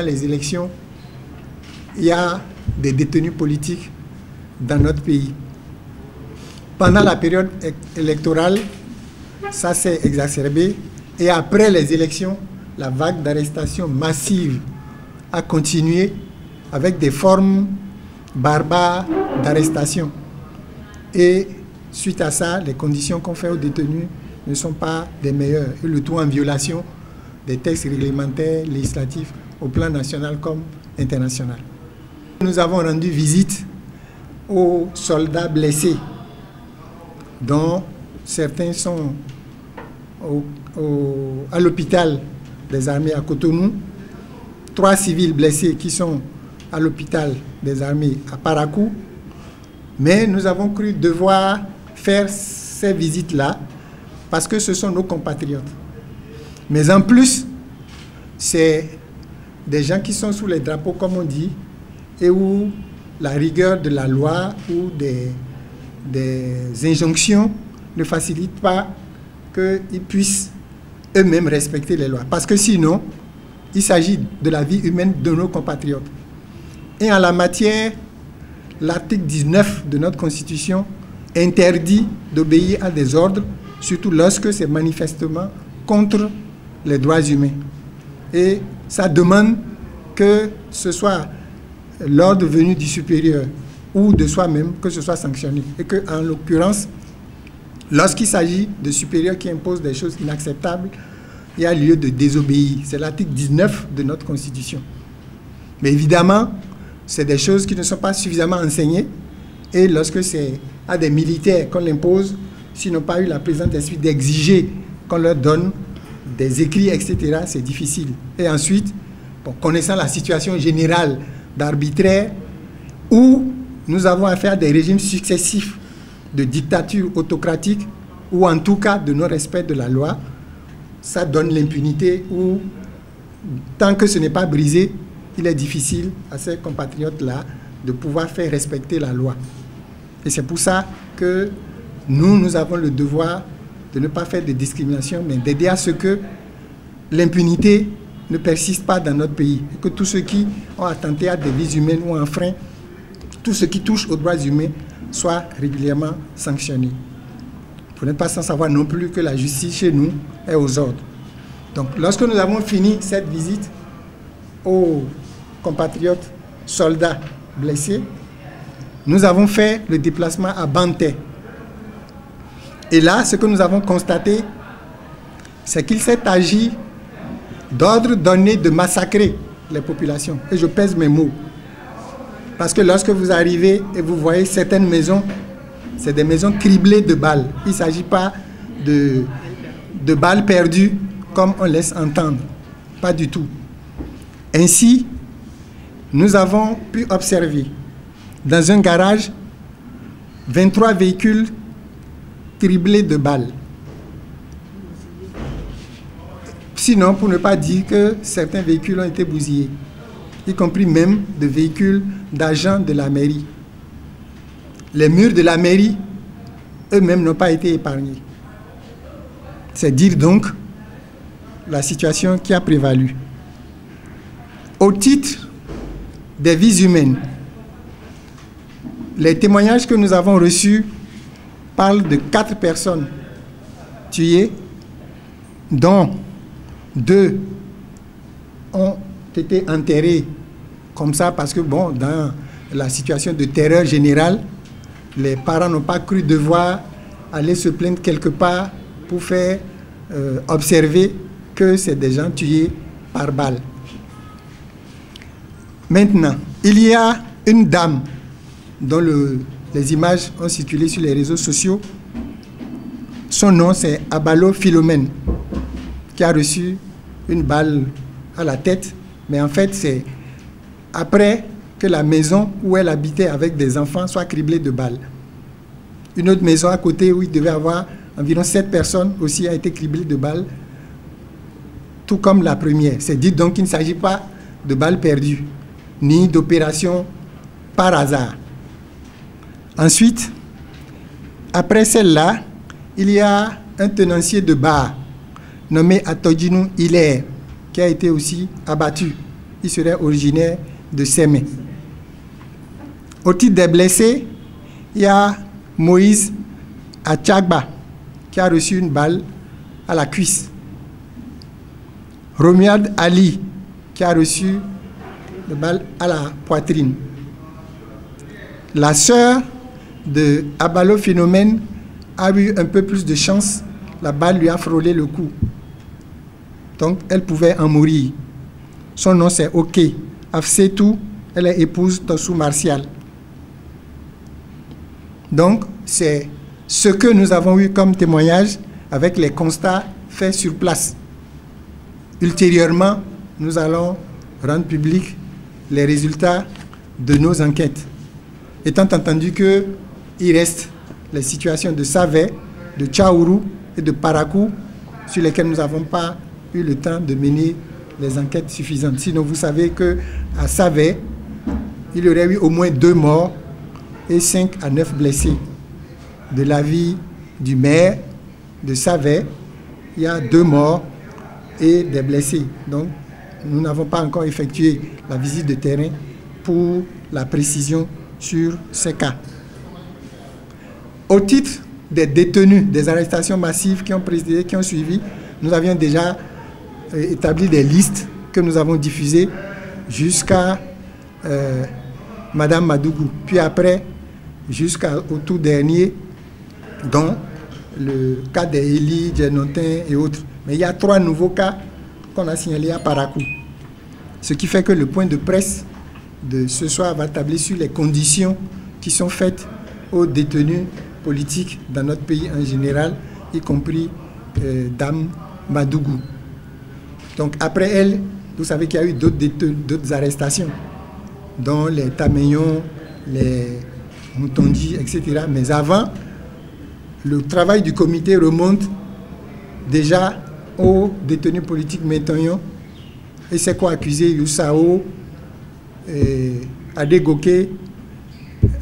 Les élections, il y a des détenus politiques dans notre pays. Pendant la période électorale, ça s'est exacerbé. Et après les élections, la vague d'arrestations massives a continué avec des formes barbares d'arrestation. Et suite à ça, les conditions qu'on fait aux détenus ne sont pas des meilleures. Et le tout en violation des textes réglementaires, législatifs, au plan national comme international. Nous avons rendu visite aux soldats blessés, dont certains sont à l'hôpital des armées à Cotonou, 3 civils blessés qui sont à l'hôpital des armées à Parakou, mais nous avons cru devoir faire ces visites-là parce que ce sont nos compatriotes. Mais en plus, c'est des gens qui sont sous les drapeaux, comme on dit, et où la rigueur de la loi ou des injonctions ne facilite pas qu'ils puissent eux-mêmes respecter les lois. Parce que sinon, il s'agit de la vie humaine de nos compatriotes. Et en la matière, l'article 19 de notre Constitution interdit d'obéir à des ordres, surtout lorsque c'est manifestement contre les droits humains. Et ça demande que ce soit l'ordre venu du supérieur ou de soi-même, que ce soit sanctionné. Et qu'en l'occurrence, lorsqu'il s'agit de supérieurs qui imposent des choses inacceptables, il y a lieu de désobéir. C'est l'article 19 de notre Constitution. Mais évidemment, c'est des choses qui ne sont pas suffisamment enseignées. Et lorsque c'est à des militaires qu'on l'impose, s'ils n'ont pas eu la présence d'esprit d'exiger qu'on leur donne des écrits, etc., c'est difficile. Et ensuite, bon, connaissant la situation générale d'arbitraire, où nous avons affaire à des régimes successifs de dictature autocratique, ou en tout cas de non-respect de la loi, ça donne l'impunité où, tant que ce n'est pas brisé, il est difficile à ces compatriotes-là de pouvoir faire respecter la loi. Et c'est pour ça que nous avons le devoir de ne pas faire de discrimination, mais d'aider à ce que l'impunité ne persiste pas dans notre pays. Et que tous ceux qui ont attenté à des vies humaines ou enfreint, tout ce qui touche aux droits humains, soient régulièrement sanctionnés. Vous n'êtes pas sans savoir non plus que la justice chez nous est aux ordres. Donc, lorsque nous avons fini cette visite aux compatriotes soldats blessés, nous avons fait le déplacement à Banté. Et là, ce que nous avons constaté, c'est qu'il s'est agi d'ordre donné de massacrer les populations. Et je pèse mes mots. Parce que lorsque vous arrivez et vous voyez certaines maisons, c'est des maisons criblées de balles. Il ne s'agit pas de balles perdues comme on laisse entendre. Pas du tout. Ainsi, nous avons pu observer dans un garage 23 véhicules criblés de balles. Sinon, pour ne pas dire que certains véhicules ont été bousillés, y compris même des véhicules d'agents de la mairie. Les murs de la mairie, eux-mêmes, n'ont pas été épargnés. C'est dire donc la situation qui a prévalu. Au titre des vies humaines, les témoignages que nous avons reçus parlent de 4 personnes tuées, dont 2 ont été enterrées comme ça parce que, bon, dans la situation de terreur générale, les parents n'ont pas cru devoir aller se plaindre quelque part pour faire observer que c'est des gens tués par balle. Maintenant, il y a une dame dont les images ont circulé sur les réseaux sociaux. Son nom, c'est Abalo Philomène, qui a reçu une balle à la tête. Mais en fait, c'est après que la maison où elle habitait avec des enfants soit criblée de balles. Une autre maison à côté où il devait avoir environ 7 personnes aussi a été criblée de balles, tout comme la première. C'est dit donc qu'il ne s'agit pas de balles perdues, ni d'opération par hasard. Ensuite, après celle-là, il y a un tenancier de bar nommé Atodjinou Hilaire qui a été aussi abattu. il serait originaire de Sémé. Au titre des blessés, il y a Moïse Achagba qui a reçu une balle à la cuisse. Romiad Ali qui a reçu une balle à la poitrine. La sœur de Abalo Phénomène a eu un peu plus de chance. La balle lui a frôlé le cou. Donc, elle pouvait en mourir. Son nom, c'est Ok Afsetou. Elle est épouse Tossou Martial. Donc, c'est ce que nous avons eu comme témoignage avec les constats faits sur place. Ultérieurement, nous allons rendre publics les résultats de nos enquêtes. Étant entendu qu'il reste les situations de Savé, de Tchaourou et de Parakou, sur lesquelles nous n'avons pas eu le temps de mener les enquêtes suffisantes. Sinon, vous savez qu'à Savé, il y aurait eu au moins 2 morts et 5 à 9 blessés. De l'avis du maire de Savé, il y a 2 morts et des blessés. Donc, nous n'avons pas encore effectué la visite de terrain pour la précision sur ces cas. Au titre des détenus, des arrestations massives qui ont précédé, qui ont suivi, nous avions déjà établi des listes que nous avons diffusées jusqu'à Madame Madougou. Puis après, jusqu'au tout dernier, dont le cas des Eli, Djenotin et autres. Mais il y a 3 nouveaux cas qu'on a signalés à Parakou. Ce qui fait que le point de presse de ce soir va tabler sur les conditions qui sont faites aux détenus politiques dans notre pays en général, y compris Dame Madougou. Donc après elle, vous savez qu'il y a eu d'autres arrestations, dont les Tameyon, les Moutondi, etc. Mais avant, le travail du comité remonte déjà aux détenus politiques Métonyon et ses co-accusés Youssao, Adegoke,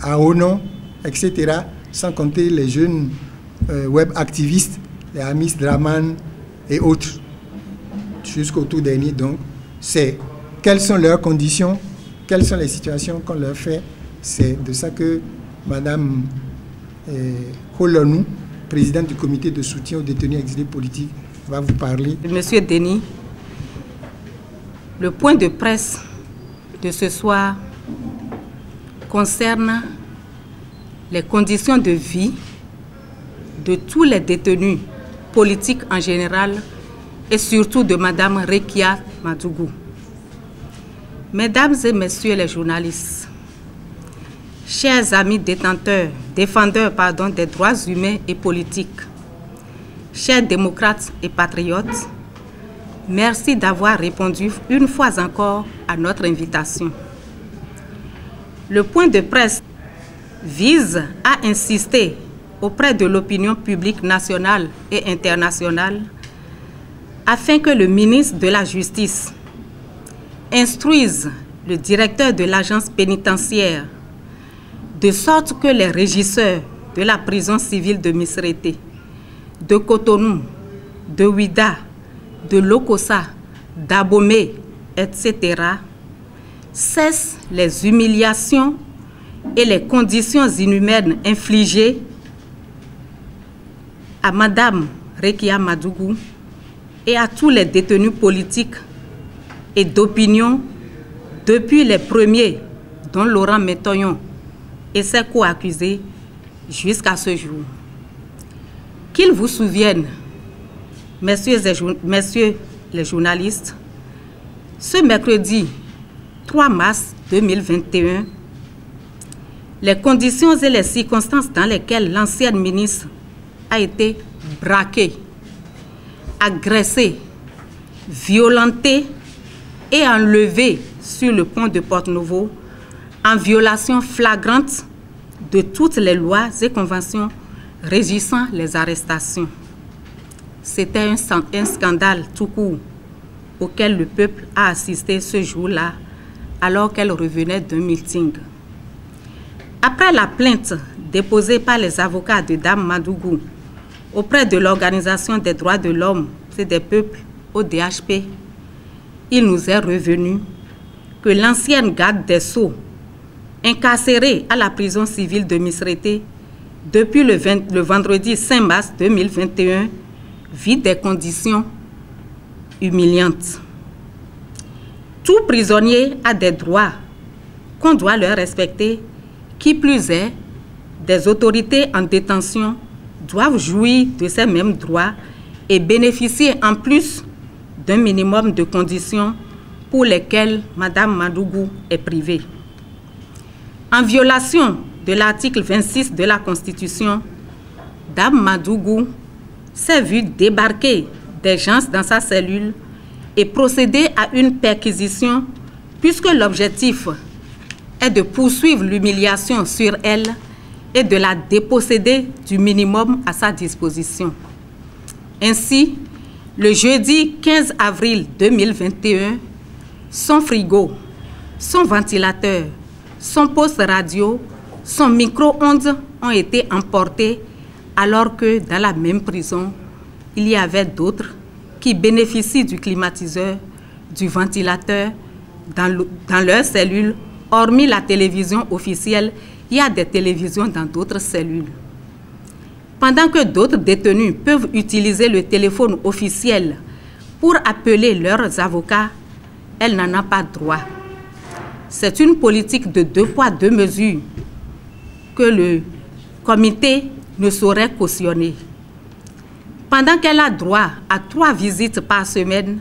Aonon, etc., sans compter les jeunes web activistes, les Amis Draman et autres, jusqu'au tout dernier. Donc, c'est quelles sont leurs conditions, quelles sont les situations qu'on leur fait. C'est de ça que Madame Holonou, présidente du comité de soutien aux détenus exilés politiques, va vous parler. Monsieur Denis, le point de presse de ce soir concerne les conditions de vie de tous les détenus politiques en général et surtout de Madame Rekia Madougou. Mesdames et messieurs les journalistes, chers amis défendeurs des droits humains et politiques, chers démocrates et patriotes, merci d'avoir répondu une fois encore à notre invitation. Le point de presse vise à insister auprès de l'opinion publique nationale et internationale afin que le ministre de la Justice instruise le directeur de l'agence pénitentiaire de sorte que les régisseurs de la prison civile de Misrété, de Cotonou, de Ouida, de Lokossa, d'Abomey, etc., cessent les humiliations et les conditions inhumaines infligées à Madame Rekia Madougou et à tous les détenus politiques et d'opinion depuis les premiers, dont Laurent Métonyon et ses co-accusés, jusqu'à ce jour. Qu'ils vous souviennent, messieurs les journalistes, ce mercredi 3 mars 2021, les conditions et les circonstances dans lesquelles l'ancienne ministre a été braquée, agressée, violentée et enlevée sur le pont de Porte-Novo en violation flagrante de toutes les lois et conventions régissant les arrestations. C'était un scandale tout court auquel le peuple a assisté ce jour-là alors qu'elle revenait d'un meeting. Après la plainte déposée par les avocats de Dame Madougou auprès de l'Organisation des droits de l'homme et des peuples, ODHP, il nous est revenu que l'ancienne garde des Sceaux, incarcérée à la prison civile de Misrété depuis le vendredi 5 mars 2021, vit des conditions humiliantes. Tout prisonnier a des droits qu'on doit leur respecter. Qui plus est, des autorités en détention doivent jouir de ces mêmes droits et bénéficier en plus d'un minimum de conditions pour lesquelles Mme Madougou est privée. En violation de l'article 26 de la Constitution, Dame Madougou s'est vue débarquer des gens dans sa cellule et procéder à une perquisition puisque l'objectif est de poursuivre l'humiliation sur elle et de la déposséder du minimum à sa disposition. Ainsi, le jeudi 15 avril 2021, son frigo, son ventilateur, son poste radio, son micro-ondes ont été emportés alors que dans la même prison, il y avait d'autres qui bénéficient du climatiseur, du ventilateur dans leurs cellules. Hormis la télévision officielle, il y a des télévisions dans d'autres cellules. Pendant que d'autres détenus peuvent utiliser le téléphone officiel pour appeler leurs avocats, elle n'en a pas droit. C'est une politique de 2 poids 2 mesures que le comité ne saurait cautionner. Pendant qu'elle a droit à 3 visites par semaine,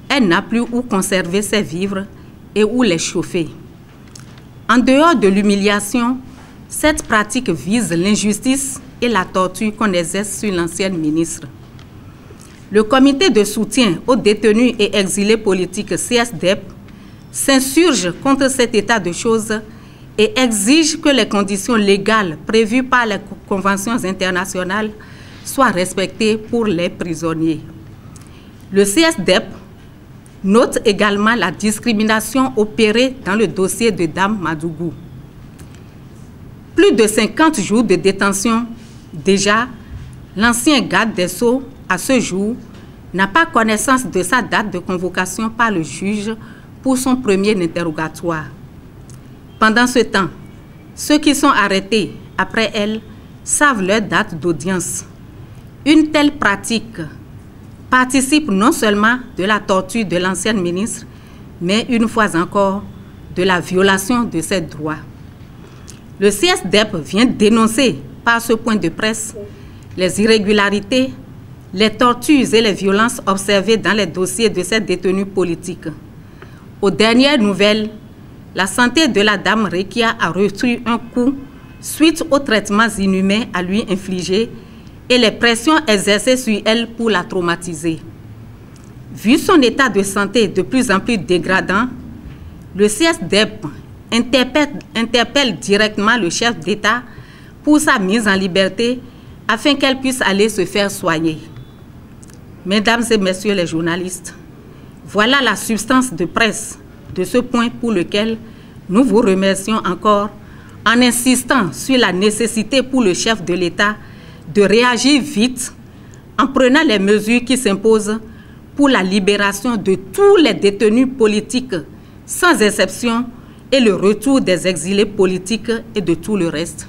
elle n'a plus où conserver ses vivres et où les chauffer. En dehors de l'humiliation, cette pratique vise l'injustice et la torture qu'on exerce sur l'ancienne ministre. Le comité de soutien aux détenus et exilés politiques CSDEP s'insurge contre cet état de choses et exige que les conditions légales prévues par les conventions internationales soient respectées pour les prisonniers. Le CSDEP note également la discrimination opérée dans le dossier de Dame Madougou. Plus de 50 jours de détention. Déjà, l'ancien garde des Sceaux, à ce jour, n'a pas connaissance de sa date de convocation par le juge pour son premier interrogatoire. Pendant ce temps, ceux qui sont arrêtés après elle savent leur date d'audience. Une telle pratique participe non seulement de la torture de l'ancienne ministre, mais une fois encore, de la violation de ses droits. Le CSDEP vient dénoncer par ce point de presse les irrégularités, les tortures et les violences observées dans les dossiers de ces détenus politiques. Aux dernières nouvelles, la santé de la dame Rekia a reçu un coup suite aux traitements inhumains à lui infligés et les pressions exercées sur elle pour la traumatiser. Vu son état de santé de plus en plus dégradant, le CSDEP interpelle directement le chef d'État pour sa mise en liberté afin qu'elle puisse aller se faire soigner. Mesdames et messieurs les journalistes, voilà la substance de presse de ce point pour lequel nous vous remercions encore en insistant sur la nécessité pour le chef de l'État de réagir vite en prenant les mesures qui s'imposent pour la libération de tous les détenus politiques sans exception et le retour des exilés politiques et de tout le reste.